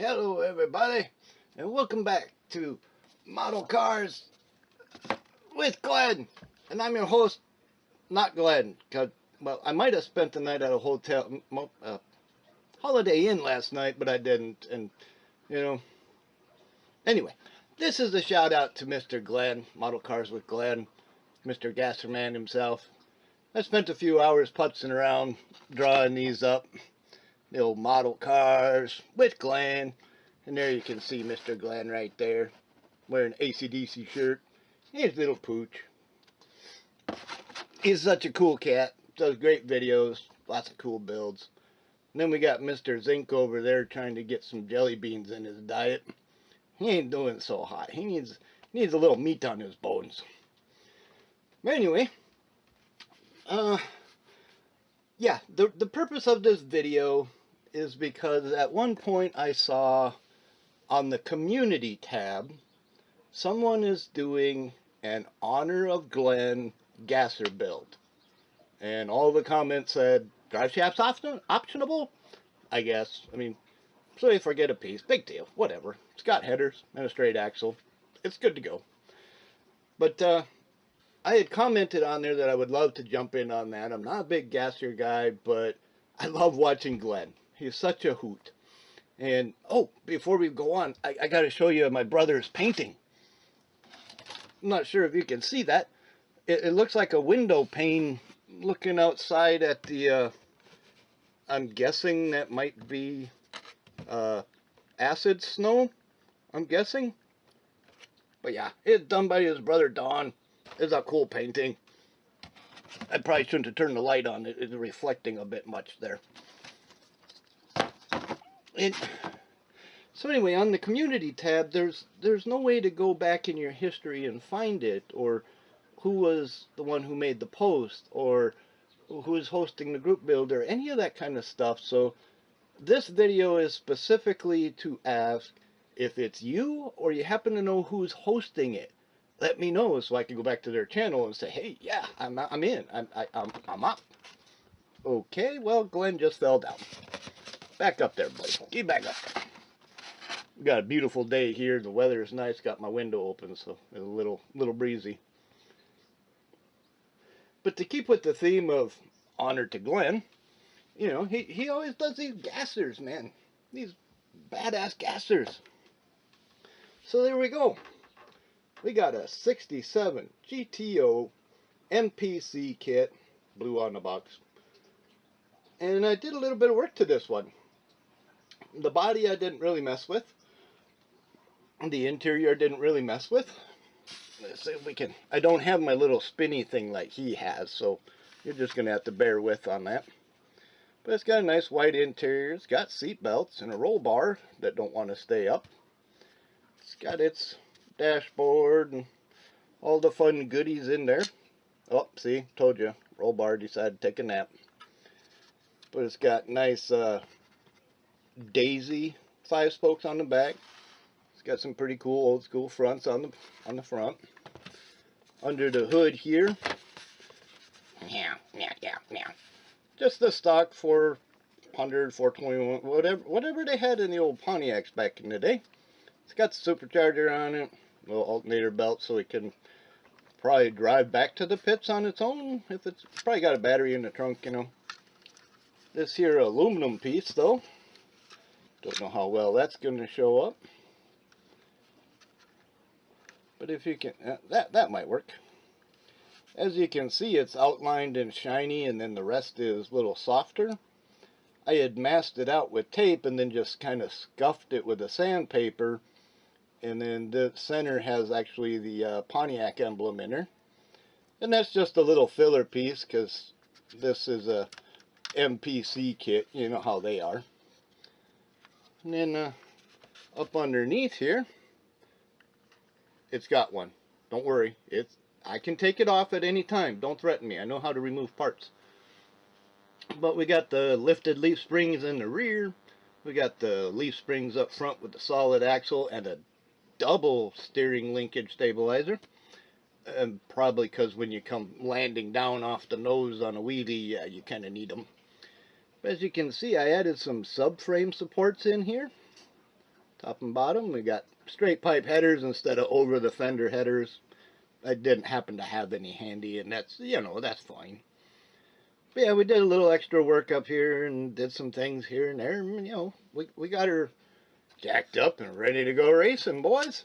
Hello everybody, and welcome back to Model Cars with Glen. And I'm your host, not Glen, because, well, I might have spent the night at a hotel, Holiday Inn last night, but I didn't, and, anyway, this is a shout out to Mr. Glen, Model Cars with Glen, Mr. Gasserman himself. I spent a few hours putzing around, drawing these up, the old Model Cars with Glen. And there you can see Mr. Glen right there, wearing an AC/DC shirt. He's little pooch. He's such a cool cat. Does great videos, lots of cool builds. And then we got Mr. Zinc over there trying to get some jelly beans in his diet. He ain't doing so hot. He needs a little meat on his bones. But anyway, yeah, the purpose of this video is because at one point I saw on the community tab, someone is doing an honor of Glen gasser build. And all the comments said, drive shafts optionable? I guess. I mean, so they forget a piece. Big deal. Whatever. It's got headers and a straight axle. It's good to go. But I had commented on there that I would love to jump in on that. I'm not a big gasser guy, but I love watching Glen. He's such a hoot. And, oh, before we go on, I got to show you my brother's painting. I'm not sure if you can see that. It looks like a window pane looking outside at the, I'm guessing that might be acid snow, I'm guessing. But yeah, it's done by his brother Don. It's a cool painting. I probably shouldn't have turned the light on. It's reflecting a bit much there. So anyway, on the community tab, there's no way to go back in your history and find it, or who was the one who made the post, or who is hosting the group build, or any of that kind of stuff. So this video is specifically to ask if it's you or you happen to know who's hosting it. Let me know so I can go back to their channel and say, hey, yeah, I'm in. I'm up. Okay, well, Glen just fell down. Back up there, buddy. Get back up there. We got a beautiful day here. The weather is nice. Got my window open, so it's a little breezy. But to keep with the theme of honor to Glen, you know, he always does these gassers, man. These badass gassers. So there we go. We got a 67 GTO MPC kit, blue on the box. And I did a little bit of work to this one. The body I didn't really mess with. The interior I didn't really mess with. Let's see if we can. I don't have my little spinny thing like he has, so you're just going to have to bear with on that. But it's got a nice white interior. It's got seat belts and a roll bar that don't want to stay up. It's got its dashboard and all the fun goodies in there. Oh, see, told you, roll bar decided to take a nap. But it's got nice daisy 5 spokes on the back. It's got some pretty cool old school fronts on the front. Under the hood here, just the stock 400, 421, whatever they had in the old Pontiacs back in the day. It's got the supercharger on it, little alternator belt, so it can probably drive back to the pits on its own. If it's probably got a battery in the trunk, you know. This here aluminum piece, though, don't know how well that's going to show up. But if you can, that might work. As you can see, it's outlined and shiny, and then the rest is a little softer. I had masked it out with tape and then just kind of scuffed it with a sandpaper. And then the center has actually the Pontiac emblem in there. And that's just a little filler piece because this is a MPC kit. You know how they are. And then up underneath here, it's got one. Don't worry. I can take it off at any time. Don't threaten me. I know how to remove parts. But we got the lifted leaf springs in the rear. We got the leaf springs up front with the solid axle and a double steering linkage stabilizer. And probably because when you come landing down off the nose on a wheelie, yeah, you kind of need them. But as you can see, I added some subframe supports in here. Top and bottom, we got straight pipe headers instead of over the fender headers. I didn't happen to have any handy, and that's, you know, that's fine. But yeah, we did a little extra work up here and did some things here and there. And, you know, we got her jacked up and ready to go racing, boys.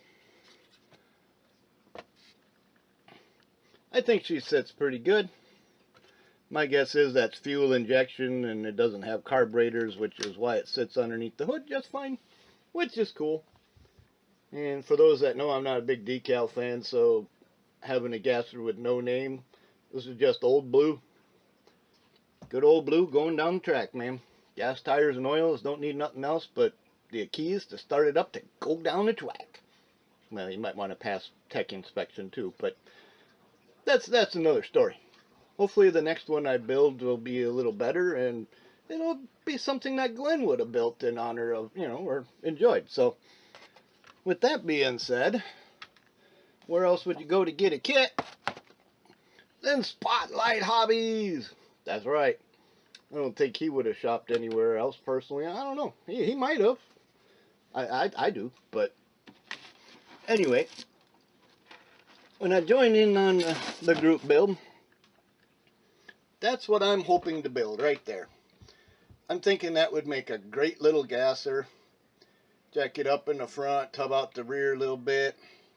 I think she sits pretty good. My guess is that's fuel injection and it doesn't have carburetors, which is why it sits underneath the hood just fine, which is cool. And for those that know, I'm not a big decal fan, so having a gasser with no name, this is just old blue. Good old blue going down the track, man. Gas, tires, and oils don't need nothing else but the keys to start it up to go down the track. Well, you might want to pass tech inspection too, but that's another story. Hopefully the next one I build will be a little better, and it'll be something that Glen would have built in honor of, you know, or enjoyed. So, with that being said, where else would you go to get a kit than Spotlight Hobbies? That's right. I don't think he would have shopped anywhere else personally. I don't know. He might have. I do. But anyway, when I join in on the group build, that's what I'm hoping to build right there. I'm thinking that would make a great little gasser. Jack it up in the front, tub out the rear a little bit,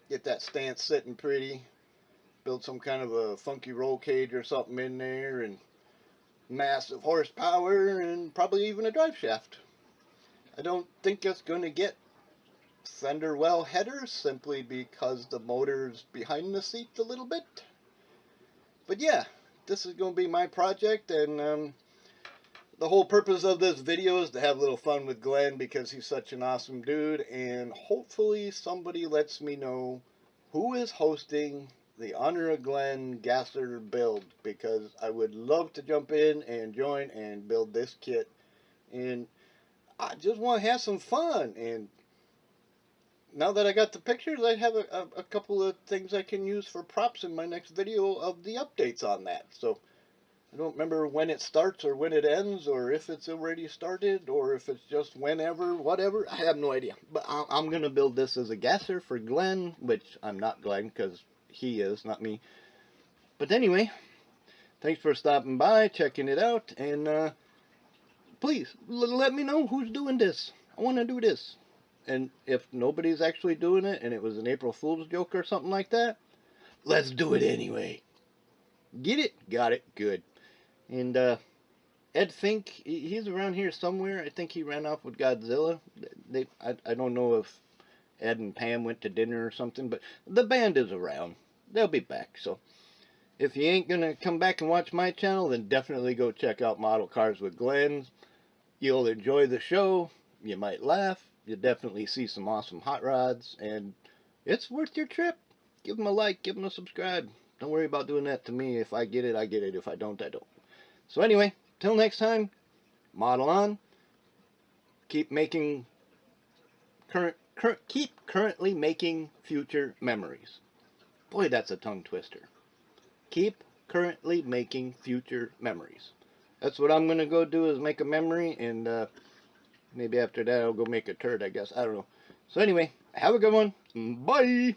get that stance sitting pretty, build some kind of a funky roll cage or something in there, and massive horsepower, and probably even a drive shaft. I don't think it's going to get fender well headers simply because the motor's behind the seat a little bit. But yeah, this is going to be my project, and the whole purpose of this video is to have a little fun with Glen because he's such an awesome dude, and hopefully somebody lets me know who is hosting the Honor of Glen gasser build, because I would love to jump in and join and build this kit, and I just want to have some fun. And now that I got the pictures, I have a couple of things I can use for props in my next video of the updates on that. So I don't remember when it starts or when it ends, or if it's already started, or if it's just whenever, whatever. I have no idea. But I'm going to build this as a gasser for Glen, which I'm not Glen because he is, not me. But anyway, thanks for stopping by, checking it out, and please let me know who's doing this. I want to do this. And if nobody's actually doing it and it was an April Fool's joke or something like that, let's do it anyway. Get it? Got it. Good. And Ed Fink, he's around here somewhere. I think he ran off with Godzilla. I don't know if Ed and Pam went to dinner or something, but the band is around. They'll be back. So if you ain't going to come back and watch my channel, then definitely go check out Model Cars with Glen. You'll enjoy the show. You might laugh. You'll definitely see some awesome hot rods, and it's worth your trip. Give them a like, give them a subscribe. Don't worry about doing that to me. If I get it, I get it. If I don't, I don't. So anyway, till next time, model on. Keep making keep currently making future memories. Boy, that's a tongue twister. Keep currently making future memories. That's what I'm gonna go do, is make a memory, and maybe after that I'll go make a turd, I guess. I don't know. So anyway, have a good one. Bye.